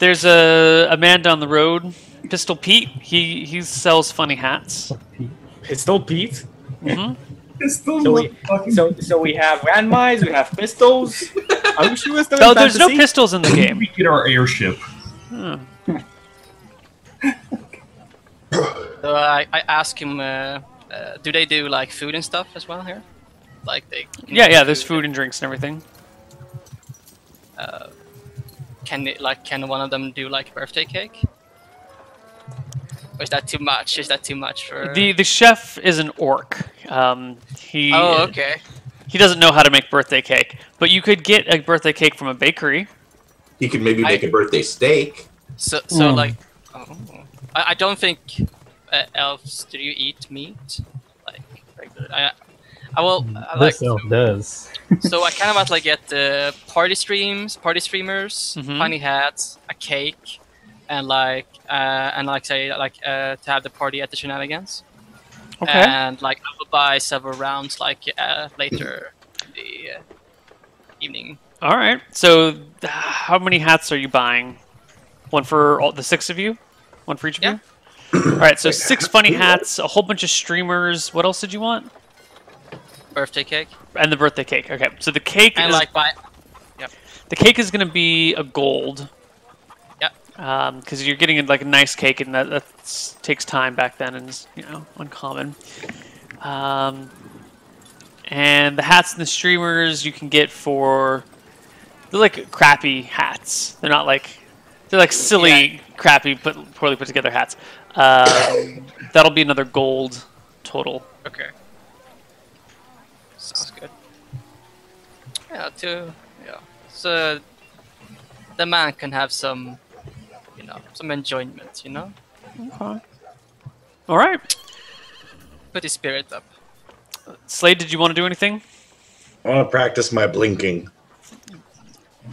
There's a man down the road, Pistol Pete. He sells funny hats. Pistol Pete. Mm-hmm. So we have landmines, we have pistols. Are we sure we're still in No, there's no fantasy? pistols in the game. We get our airship. So I ask him, do they do food and stuff as well here? Yeah, there's food and drinks and everything. Can one of them do birthday cake? Or is that too much? Is that too much for The chef is an orc. He okay. He doesn't know how to make birthday cake, but you could get a birthday cake from a bakery. He could maybe make a birthday steak. So I don't think elves. Do you eat meat? Regular. This elf does. So I kind of want to get party streamers, funny hats, a cake, and to have the party at the Shenanigans. Okay. And I will buy several rounds later in the evening. All right. So how many hats are you buying? One for all the 6 of you? One for each of you? All right. So 6 funny hats, a whole bunch of streamers. What else did you want? Birthday cake. And the birthday cake. Okay. So the cake and is Yep. The cake is going to be a gold. Yep. Because you're getting a nice cake, and that takes time back then, and is uncommon. And the hats and the streamers you can get they're crappy hats. They're not they're silly, crappy, poorly put together hats. That'll be another gold total. Okay. Sounds good. So the man can have some enjoyment, Okay. All right. Put his spirit up. Slade, did you want to do anything? I want to practice my blinking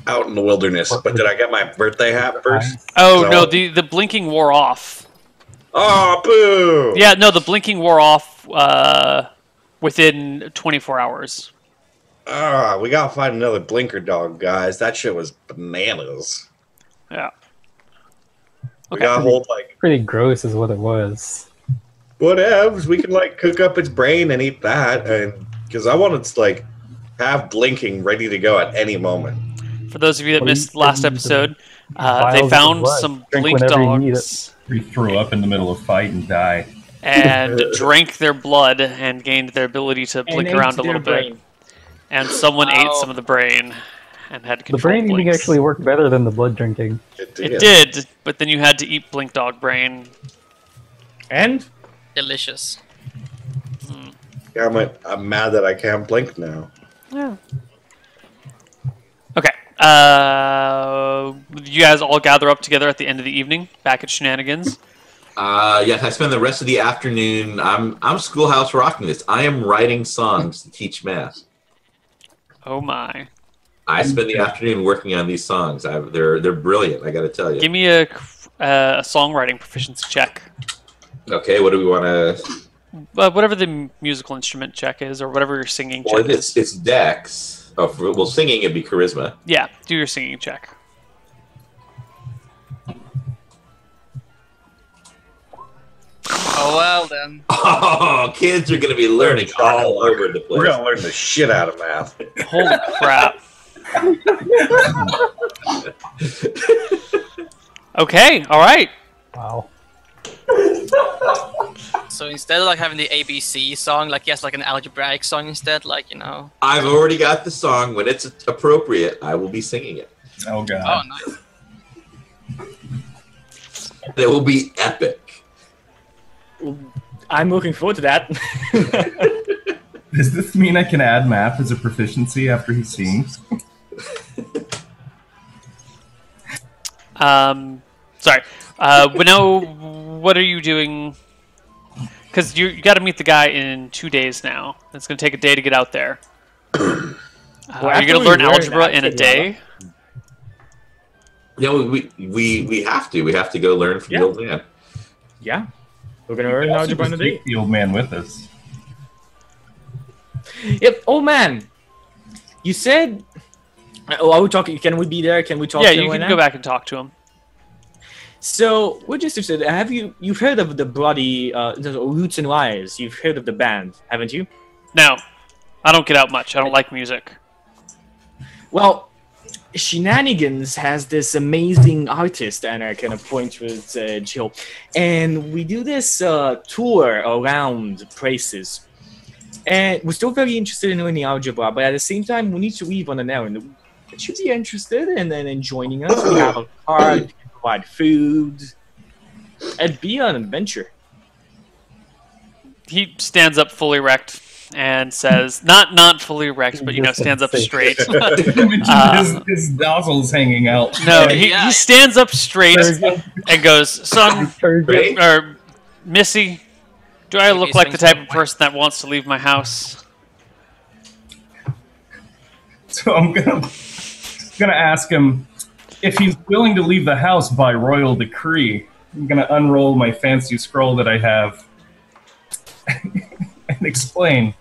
out in the wilderness. But did I get my birthday hat first? Oh, no, the blinking wore off. Oh, boo! Yeah, no, the blinking wore off within 24 hours. We gotta find another blinker dog, guys. That shit was bananas. Yeah. We gotta hold Pretty gross is what it was. whatevs. We can cook up its brain and eat that, and because I wanted to have blinking ready to go at any moment. For those of you that missed last episode, they found some blink dogs. We threw up in the middle of a fight and die. And drank their blood and gained their ability to blink around a little bit. And someone ate some of the brain and had to control The brain eating blinks. actually worked better than the blood drinking. It did, but then you had to eat blink dog brain. And Delicious. Yeah, I'm mad that I can't blink now. Yeah. Okay. You guys all gather up together at the end of the evening, back at Shenanigans. Yes, I spend the rest of the afternoon. I'm Schoolhouse rocking this. I am writing songs to teach math. Oh my. I spend the afternoon working on these songs. They're brilliant. I got to tell you. Give me a songwriting proficiency check. Okay, what do we want to? Whatever the musical instrument check is, or whatever your singing check is. It's Dex. Oh, well, singing it'd be charisma. Yeah, do your singing check. Oh, well then. Oh, kids are going to be learning all over the place. We're gonna learn the shit out of math. Holy crap. Okay, all right. Wow. So instead of like having the ABC song, like yes, like an algebraic song instead, like, you know. I've already got the song. When it's appropriate, I will be singing it. Oh god. Oh, nice. It will be epic. I'm looking forward to that. Does this mean I can add math as a proficiency after he sings? Sorry. Winnow, what are you doing? Because you got to meet the guy in 2 days now. It's going to take a day to get out there. Are you going to learn algebra in a day? No, we have to. We have to go learn from the old man. Yeah. We're going to learn algebra in a day. Take the old man with us. Yep. Oh, man. You said... Oh, are we talking? Can we be there? Can we talk to him Yeah, you can right go now? back and talk to him. So, what just said, you've heard of the bloody Roots and Wires? You've heard of the band, haven't you? No, I don't get out much. I don't like music. Well, Shenanigans has this amazing artist, and I kind of point with Jill, and we do this tour around places. And we're still very interested in learning algebra, but at the same time, we need to leave on an errand. Should you be interested in joining us? We have a card, we can provide food. It'd be an adventure. He stands up fully erect and says, not fully erect, but stands up straight. his nozzle's hanging out. No, he stands up straight and goes, "Son, or Missy, do I look like the type of person that wants to leave my house?" So I'm gonna ask him if he's willing to leave the house by royal decree. I'm gonna unroll my fancy scroll that I have and explain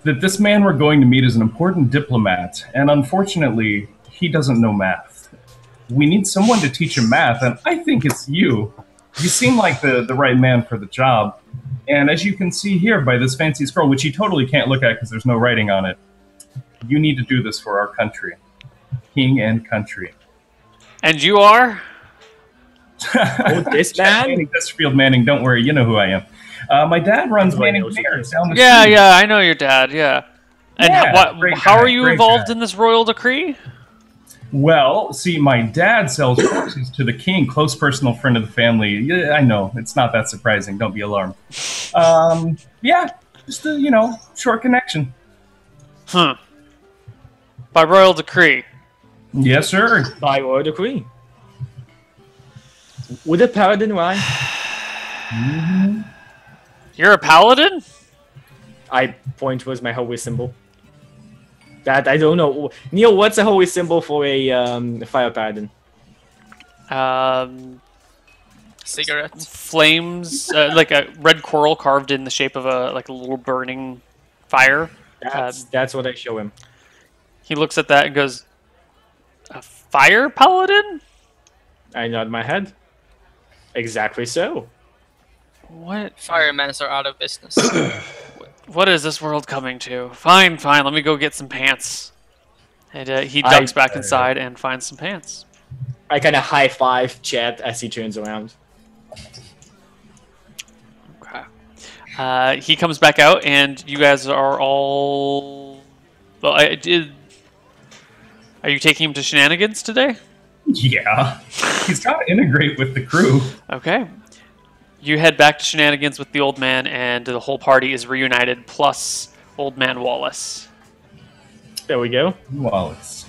that this man we're going to meet is an important diplomat, and unfortunately, he doesn't know math. We need someone to teach him math, and I think it's you. You seem like the right man for the job. And as you can see here by this fancy scroll, which you totally can't look at because there's no writing on it, you need to do this for our country. King and country. And you are? Oh, this man? Chesterfield Manning, don't worry, you know who I am. My dad runs Manning Bears down the street. Yeah, I know your dad, yeah. And how are you great involved guy. in this royal decree? Well, see, my dad sells horses to the king, close personal friend of the family. Yeah, I know, it's not that surprising. Don't be alarmed. Yeah, just a, short connection. Huh. By royal decree. Yes, sir. By royal decree. Would a paladin rhyme? You're a paladin? I point towards my holy symbol. That I don't know. Neil, what's a holy symbol for a fire paladin? Cigarettes. Flames, like a red coral carved in the shape of a little burning fire. That's what I show him. He looks at that and goes, "A fire paladin?" I nod my head. Exactly so. What? Firemen are out of business. What is this world coming to? Fine. Let me go get some pants. And he ducks back inside and finds some pants. I kind of high five Chet as he turns around. Okay. He comes back out, and you guys are all. Well, Are you taking him to Shenanigans today? Yeah. He's got to integrate with the crew. Okay. You head back to Shenanigans with the old man, and the whole party is reunited, plus Old Man Wallace. There we go. Wallace.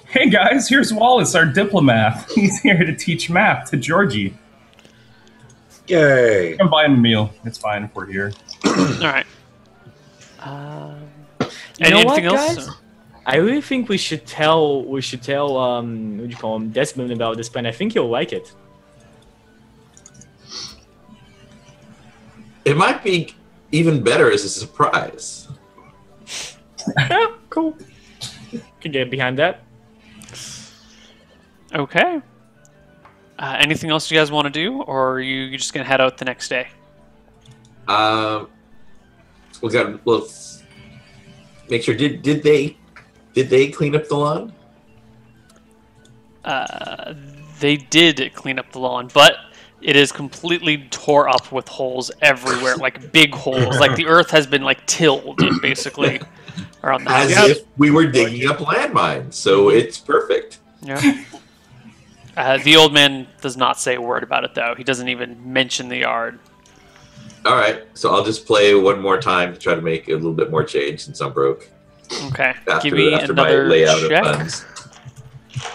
Hey guys, here's Wallace, our diplomat. He's here to teach math to Georgie. Yay! Come buy him a meal. It's fine if we're here. All right. You know Anything what, else? guys? I really think we should tell what do you call him, Desmond about this plan. I think he'll like it. It might be even better as a surprise. Yeah, cool. Can get behind that. Okay. Anything else you guys want to do, or are you just gonna head out the next day? Well, make sure. Did they clean up the lawn? They did clean up the lawn, but it is completely tore up with holes everywhere, like big holes. Like the earth has been like tilled, basically, around the house. As if we were digging up landmines, so it's perfect. Yeah. The old man does not say a word about it, though. He doesn't even mention the yard. All right, so I'll just play one more time to try to make a little bit more change since I'm broke. Okay. After, Give me after my another layout check. of funds.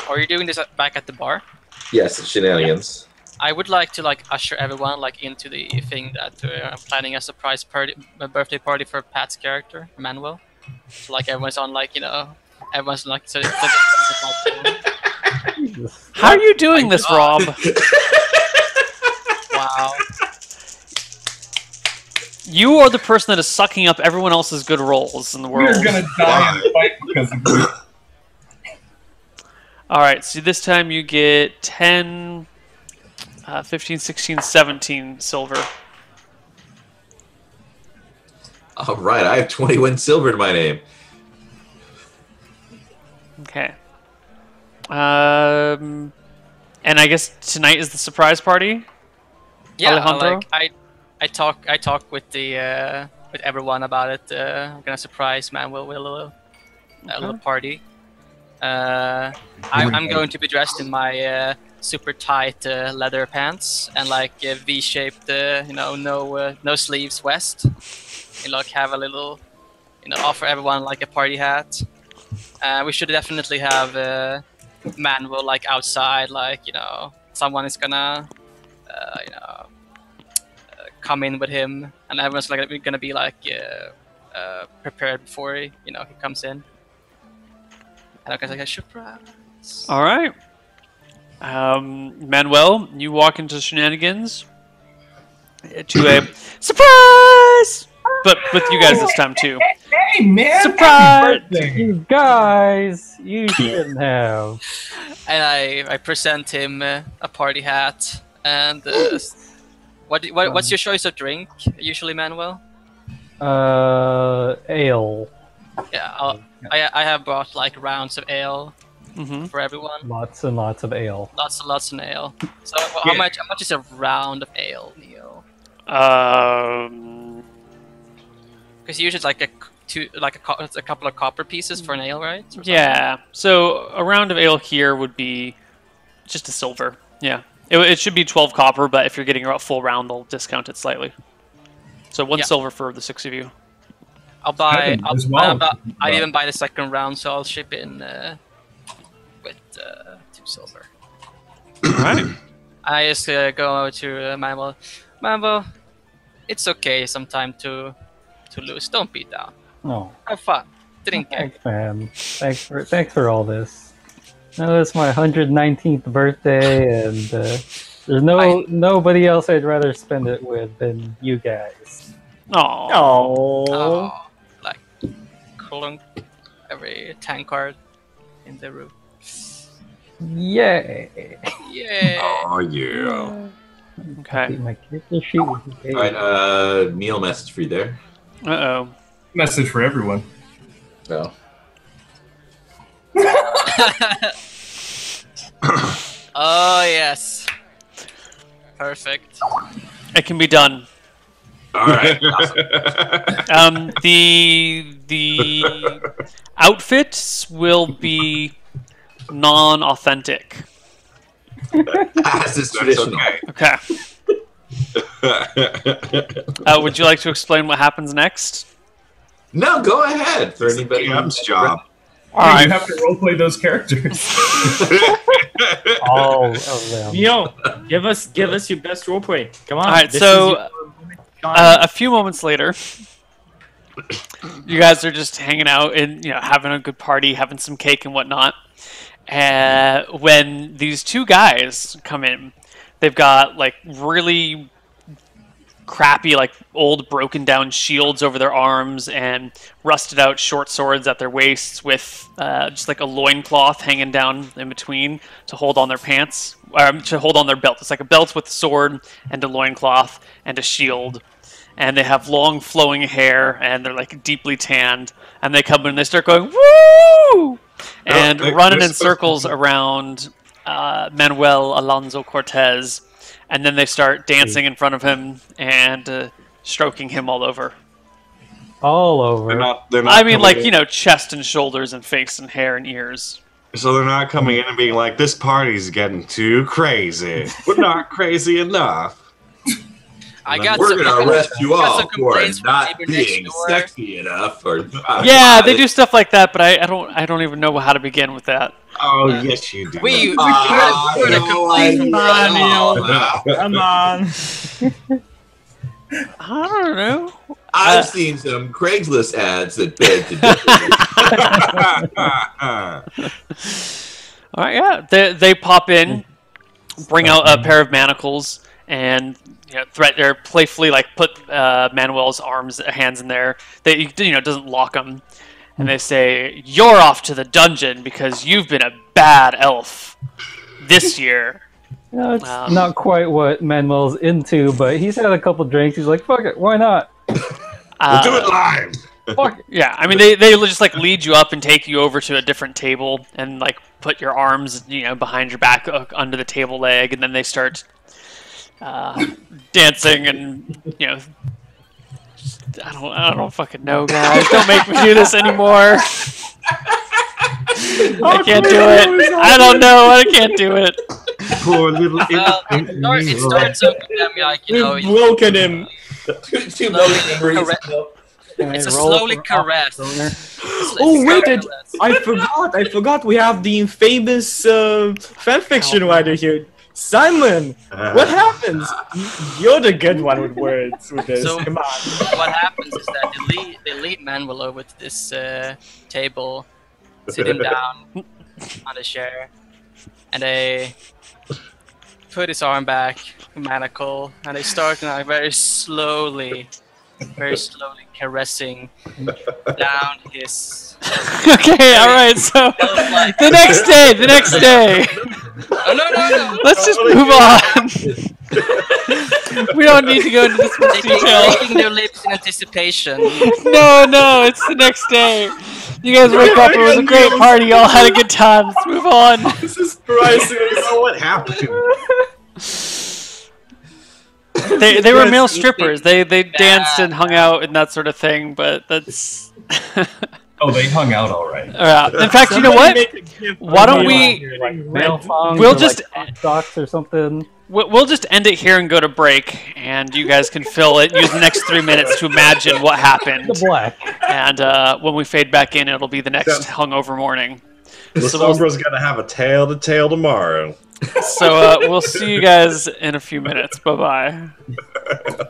Are you doing this back at the bar? Yes, it's Shenanigans. I would like to like usher everyone like into the thing that I'm planning a surprise party, a birthday party for Pat's character, Manuel. So like everyone's on like everyone's like How are you doing this, Rob? Wow. You are the person that is sucking up everyone else's good rolls in the world. We're gonna die in the fight because of you. Alright, so this time you get 10, 15, 16, 17 silver. All right, I have 21 silver to my name. Okay. And I guess tonight is the surprise party? Yeah, Alejandro? I talk with the with everyone about it. I'm gonna surprise Manuel with a little party. I'm going to be dressed in my super tight leather pants and like V-shaped, no sleeves vest. And like have a little, offer everyone like a party hat. We should definitely have Manuel like outside, like someone is gonna, come in with him, and everyone's like gonna be like prepared before he comes in. And I guess like a surprise. All right. Manuel, you walk into Shenanigans to a surprise, but with you guys this time too. Hey man! Surprise! Happy birthday! You guys, you shouldn't have. And I present him a party hat. And what's your choice of drink usually, Manuel? Ale. Yeah, I have brought like rounds of ale for everyone. Lots and lots of ale. Lots of ale. So how much is a round of ale, Neo? Because usually it's like a couple of copper pieces for an ale, right? Or Yeah. So a round of ale here would be just a silver. Yeah. It should be 12 copper, but if you're getting a full round, they'll discount it slightly. So one silver for the 6 of you. I'll buy. Well. I'll even buy the second round, so I'll ship in with 2 silver. All right. I just go to Manuel. Manuel, it's okay sometime to lose. Don't be down. No. Have fun. Drink it. Thanks, man. Thanks for all this. No, it's my 119th birthday, and there's nobody else I'd rather spend it with than you guys. Oh. Oh, like clunk every tank card in the room. Yay! Yeah. Oh yeah. Okay. My character sheet was All right, Neil, message for you there. Uh-oh. Message for everyone. No. Oh yes. Perfect. It can be done. All right. The outfits will be non-authentic. As is That's traditional. okay. Okay. Would you like to explain what happens next? No, go ahead. For anybody. GM's job. All Hey, right. you have to roleplay those characters. all of them. Neo, give us your best roleplay. Come on. All right. this So is your moment to shine. a few moments later, you guys are just hanging out and having a good party, having some cake and whatnot. When these two guys come in, they've got like really crappy, like old broken down shields over their arms and rusted out short swords at their waists with just like a loincloth hanging down in between to hold on their pants, to hold on their belt. It's like a belt with a sword and a loincloth and a shield. And they have long flowing hair and they're like deeply tanned. And they come in and they start going, woo! And running in circles around Manuel Alonso Cortez. And then they start dancing in front of him and stroking him all over. All over. They're not I mean, like, in. chest and shoulders and face and hair and ears. So they're not coming in and being like, this party's getting too crazy. We're not crazy enough. We're gonna arrest you all for complaints from not neighbor next being door. sexy enough. Or Yeah, they do stuff like that, but I don't even know how to begin with that. Oh, yes, you do. We heard a complaint from Come on. I don't know. I've seen some Craigslist ads that beg to differ. All right, yeah. They pop in, bring out a pair of manacles, and they're playfully like put Manuel's hands in there. They doesn't lock them, and they say, "You're off to the dungeon because you've been a bad elf this year." It's not quite what Manuel's into, but he's had a couple drinks. He's like, "Fuck it, why not?" We'll do it live. Fuck it. Yeah, I mean they just like lead you up and take you over to a different table and like put your arms behind your back under the table leg, and then they start dancing and I don't fucking know, guys. Don't make me do this anymore. I can't do it. I don't know. I can't do it. Poor little it starts off with them, like, We've broken him. Too many memories. It's a slowly caress. Oh wait, I forgot. We have the famous fanfiction writer here, Simon. What happens? You're the good one with words with this. So Come on. what happens is that they lead Manuel over to this table, sit him down on a chair, and they put his arm back, manacle, and they start now very slowly caressing down his. Okay, all right. So the next day. Oh, no. Let's just move on. We don't need to go into this much detail. Licking their lips in anticipation. No, it's the next day. You guys wake up. It was a great party. Y'all had a good time. Let's move on. This is priceless. know what happened. They were male strippers. They danced and hung out and that sort of thing. But that's. Oh, they hung out all right. In fact, you know what? Why don't we? Male songs We'll or, just- like, socks or something. We'll just end it here and go to break, and you guys can fill it. Use the next 3 minutes to imagine what happened. The black. And when we fade back in, it'll be the next hungover morning. The So we'll- Sombra's gonna have a tale to tell tomorrow. So we'll see you guys in a few minutes. Bye bye.